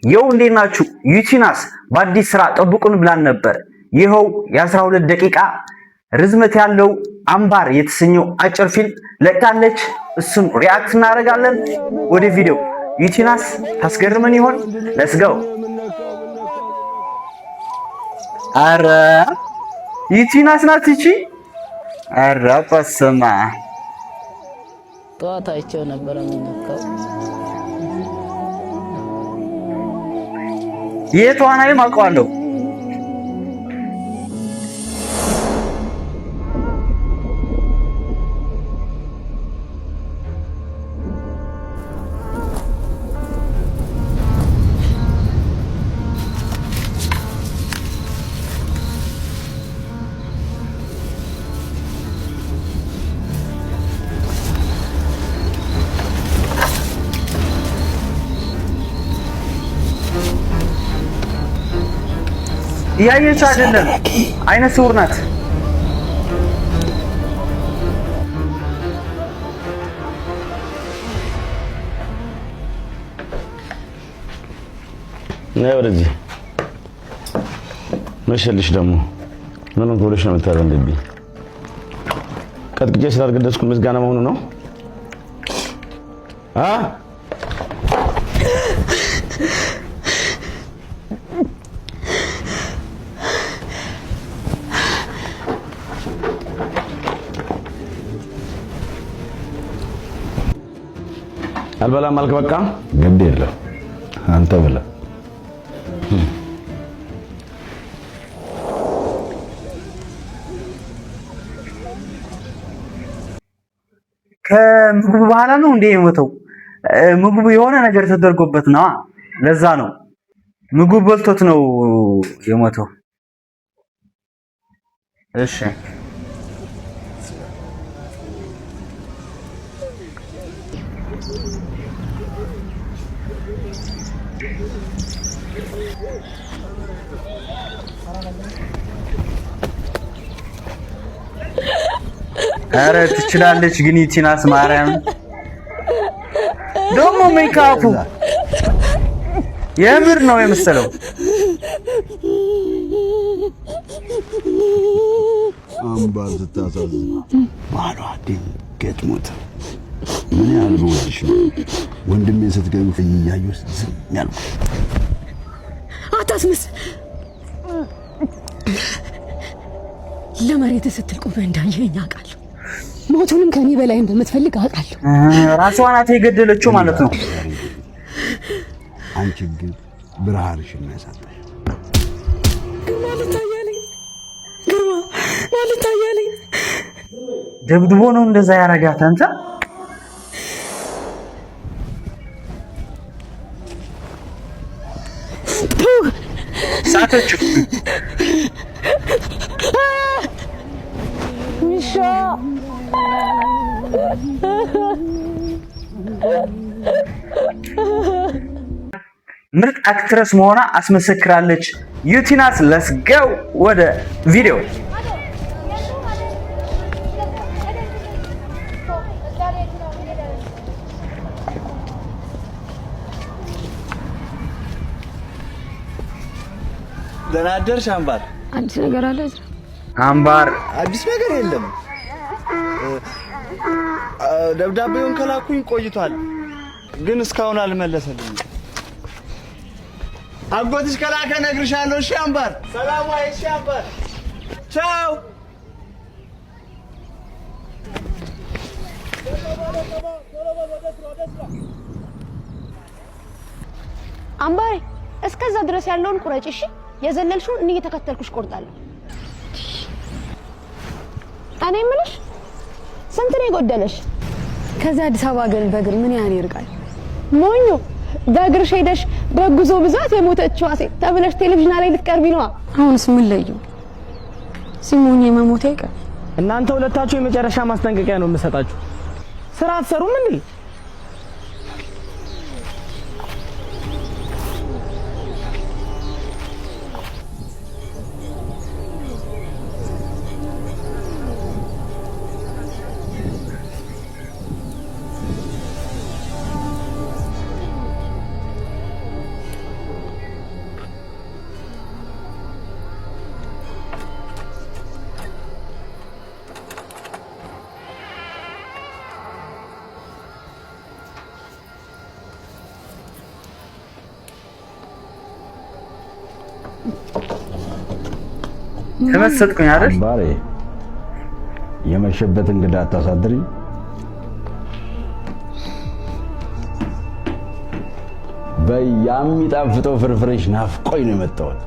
የው እንዴት ናችሁ? ዩቲናስ በአዲስ ስራ ጠብቁን ብላን ነበር። ይኸው የ12 ደቂቃ ርዝመት ያለው አምባር የተሰኘው አጭር ፊልም ለቃለች። እሱን ሪአክት እናደርጋለን። ወደ ቪዲዮ ዩቲናስ ታስገርመን ይሆን? ሌትስ ጎ። አረ ዩቲናስ ናት እቺ። አረ በስመ አብ ጠዋት አይቼው ነበር የሚነካው። የቷናይም አውቀዋለሁ። ያየች አይደለም፣ አይነ ስውር ናት። ነይ ወደዚህ። መሸልሽ ደግሞ ምን ሆነሽ ነው የምታዘንብኝ? ቀጥቅጬ ስላልገደስኩ ምስጋና መሆኑ ነው? አልበላም አልክ። በቃ ግድ የለም አንተ ብላ። ከምግቡ በኋላ ነው እንዴ የሞተው? ምግቡ የሆነ ነገር ተደርጎበት ነው። ለዛ ነው ምግቡ በልቶት ነው የሞተው። እሺ አረ ትችላለች ግን ዩቲናስ ማርያም ደግሞ ሜካፑ የምር ነው የመሰለው። አምባር ስታሳዝን ባሏ ድንገት ሞተ። ምን ያህል በወድሽ ነው ወንድሜን ስትገቢ እያየሁ ዝም ያልኩ። አታስመስል። ለመሬት ስትል ቆመ እንዳየኸኝ አውቃለሁ። ሞቱንም ከኔ በላይ እንደምትፈልግ አውቃለሁ። ራሷ ናት የገደለችው ማለት ነው። አንቺ ግን ብርሃንሽን ያሳጣሽ ማለት ታያለኝ። ግርማ ማለት ታያለኝ። ደብድቦ ነው እንደዛ ያረጋት አንተ። ሳተችው ሚሻ ምርጥ አክትረስ መሆኗ አስመሰክራለች። ዩቲናስ ሌትስ ጎ ወደ ቪዲዮ። ደህና አደርሽ አምባር። አዲስ ነገር አለ? አምባር አዲስ ነገር የለም። ደብዳቤውን ከላኩኝ ቆይቷል፣ ግን እስካሁን አልመለሰልኝም። አጎትሽ ከላከ እነግርሻለሁ። እሺ አምባር። ሰላም ዋይ። እሺ አምባር፣ ቻው። አምባሬ እስከዛ ድረስ ያለውን ቁረጭ። እሺ የዘለልሽውን እኔ እየተከተልኩሽ ቆርጣለሁ። እኔ የምልሽ ስንት ነው የጎደለሽ? ከዛ አዲስ አበባ ግን በእግር ምን ያህል ይርቃል? ሞኙ በእግርሽ ሄደሽ በጉዞ ብዛት የሞተችው ሴት ተብለሽ ቴሌቪዥን ላይ ልትቀርቢ ነው። አሁንስ ምን ለየው? ሲሞኝ መሞት አይቀር። እናንተ ሁለታችሁ የመጨረሻ ማስጠንቀቂያ ነው የምሰጣችሁ። ስራ አትሰሩም እንዴ? ተመሰጥኩኝ አይደል? አምባሬ የመሸበት እንግዳ አታሳድሪ። በያሚጣፍጠው ፍርፍርሽ ናፍቆኝ ነው የመጣሁት።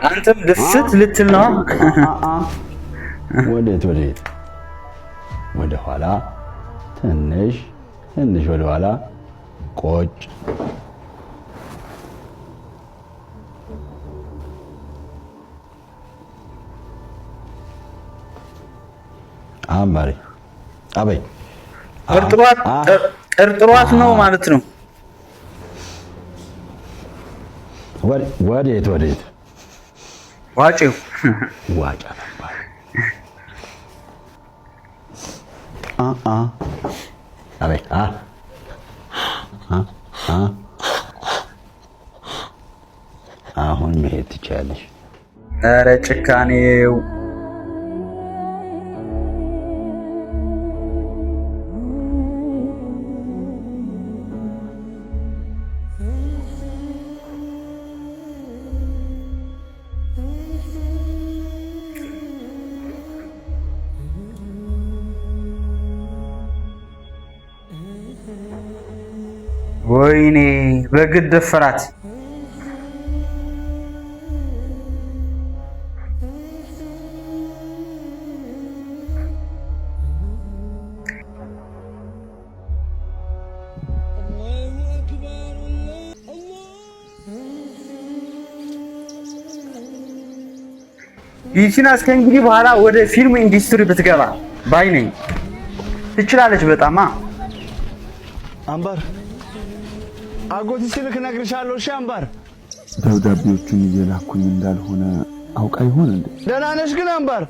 አንተም ደስት ልትል ነው? ወዴት ወደ ኋላ ትንሽ ወደ ኋላ ቆጭ። አምባሬ አበይ ጥርጥሯት ነው ማለት ነው። ወዴት ዋጪው ዋጫ ነበር። አበይ አሁን መሄድ ትችያለሽ። ኧረ ጭካኔው ወይኔ በግድ ደፈራት። ይቺናስ ከእንግዲህ በኋላ ወደ ፊልም ኢንዱስትሪ ብትገባ ባይ ነኝ። ትችላለች በጣም አምባር አጎት ሲልክ ነግርሻለሁ። እሺ አምባር ደብዳቤዎቹን እየላኩኝ እንዳልሆነ አውቃ ይሆን እንዴ? ደህና ነሽ ግን አምባር?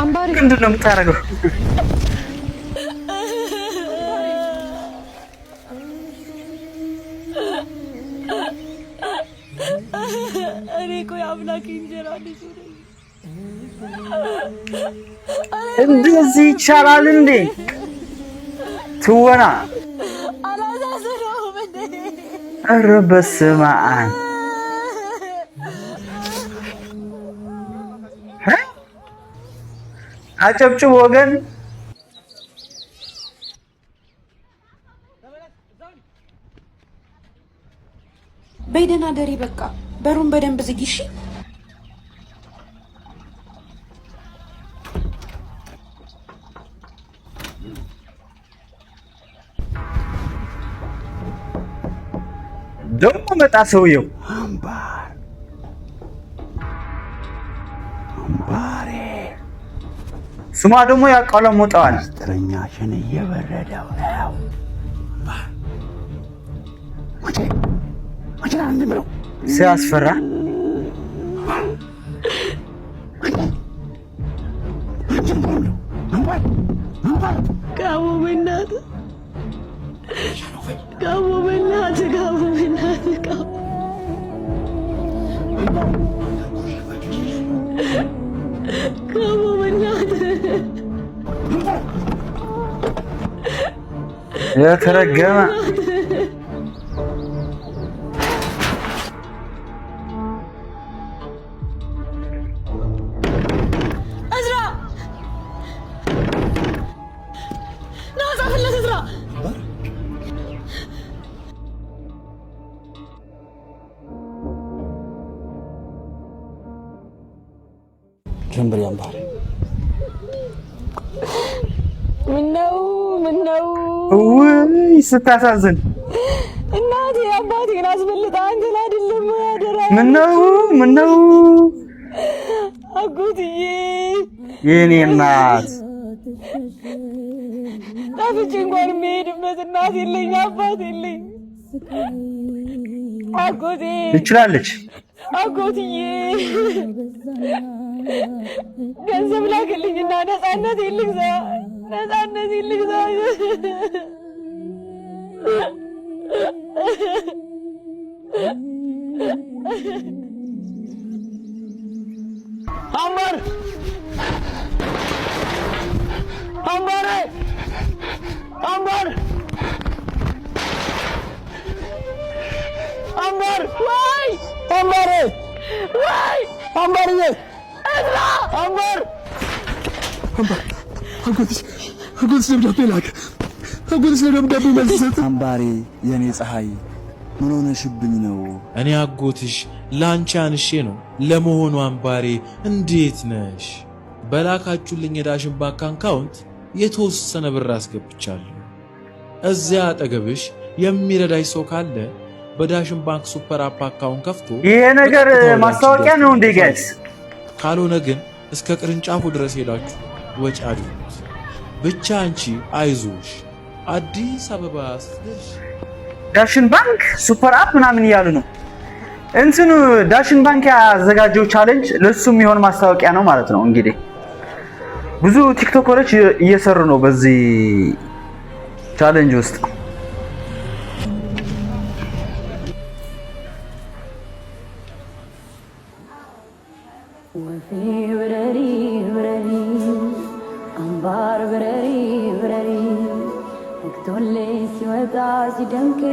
አምባር ምንድን ነው የምታደርገው? እኔ ቆይ አምላክ እንጀራ ልጅ እንደዚህ ይቻላል እንዴ? ትወና አላዛዘነውም እንዴ? ኧረ በስመ አብ! አጨብጭብ ወገን። በይደና ደሪ በቃ በሩን በደንብ ዝጊ እሺ። ደግሞ መጣ ሰውየው። አምባሬ ስሟ ደግሞ ያቀለሙጠዋል። ሚስጥረኛሽን እየበረደው ነው። ሲያስፈራ የተረገመ ጀምበር ያምባር ምነው ውይ ስታሳዝን እናቴ አባቴን አስበልጣ አንተን አይደለም ያደራ ምነው አጎትዬ የኔ እናት ጠፍቼ እንኳን የምሄድበት እናት የለኝ አባት የለኝ። አጎቴ ትችላለች። አጎትዬ ገንዘብ ላክልኝና ነፃነት ልግዛ። አምባር አምባሬ አምባር አምባር ወይ አምባሬ ወይ አምባርዬ እዝራ አምባር አጎትሽ ደብዳቤ ላከ። አጎትሽ ደብዳቤ መልሰት። አምባሬ የኔ ፀሐይ ምን ሆነሽብኝ ነው? እኔ አጎትሽ ላንቺ አንሼ ነው። ለመሆኑ አምባሬ እንዴት ነሽ? በላካችሁልኝ የዳሽን ባንክ አካውንት የተወሰነ ብር አስገብቻለሁ። እዚያ አጠገብሽ የሚረዳሽ ሰው ካለ በዳሽን ባንክ ሱፐር አፕ አካውንት ከፍቶ ይሄ ነገር ማስታወቂያ ነው እንዴ ጋይስ? ካልሆነ ግን እስከ ቅርንጫፉ ድረስ ሄዳችሁ ወጪ አድርጉት። ብቻ አንቺ አይዞሽ። አዲስ አበባ ስትደርሺ ዳሽን ባንክ ሱፐር አፕ ምናምን እያሉ ነው። እንትኑ ዳሽን ባንክ ያዘጋጀው ቻሌንጅ ለሱ የሚሆን ማስታወቂያ ነው ማለት ነው። እንግዲህ ብዙ ቲክቶከሮች እየሰሩ ነው በዚህ ቻሌንጅ ውስጥ።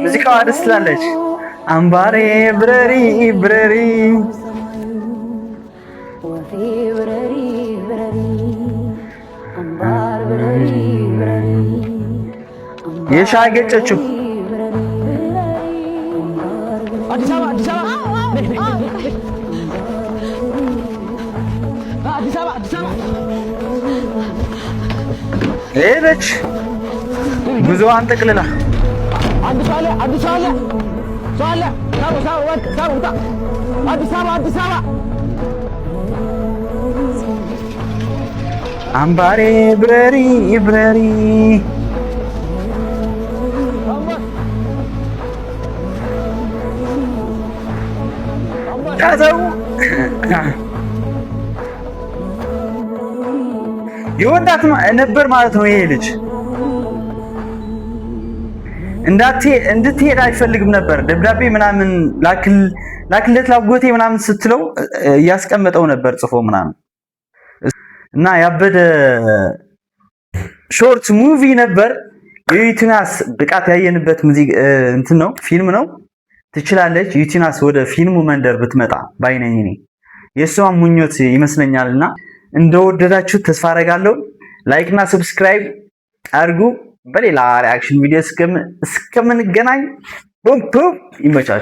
ሙዚቃዋ ደስ ትላለች። አምባሬ ብረሪ ብረሪ የሻገጨችው አዲስ አበባ አዲስ አበባ አዲስ አበባ አዲስ አበባ ሄደች ጉዞዋን ጠቅልላ። አዲስ አበባ አዲስ አበባ ሷላ ሳው ሳው ወጥ ሳው ታ አዲስ አበባ አዲስ አበባ አምባሬ ብረሪ ብረሪ ታዘው ይወዳት ነበር ማለት ነው። ይሄ ልጅ እንድትሄድ አይፈልግም ነበር። ደብዳቤ ምናምን ላክለት ላጎቴ ምናምን ስትለው እያስቀመጠው ነበር ጽፎ ምናምን እና ያበደ ሾርት ሙቪ ነበር። የዩቲናስ ብቃት ያየንበት እንትን ነው፣ ፊልም ነው። ትችላለች ዩቲናስ ወደ ፊልሙ መንደር ብትመጣ ባይነኝ እኔ የእሷም ምኞት ይመስለኛልና እንደወደዳችሁ ተስፋ አደርጋለሁ። ላይክ እና ሰብስክራይብ አድርጉ። በሌላ ሪአክሽን ቪዲዮ እስከምንገናኝ ቦም ይመቻችሁ።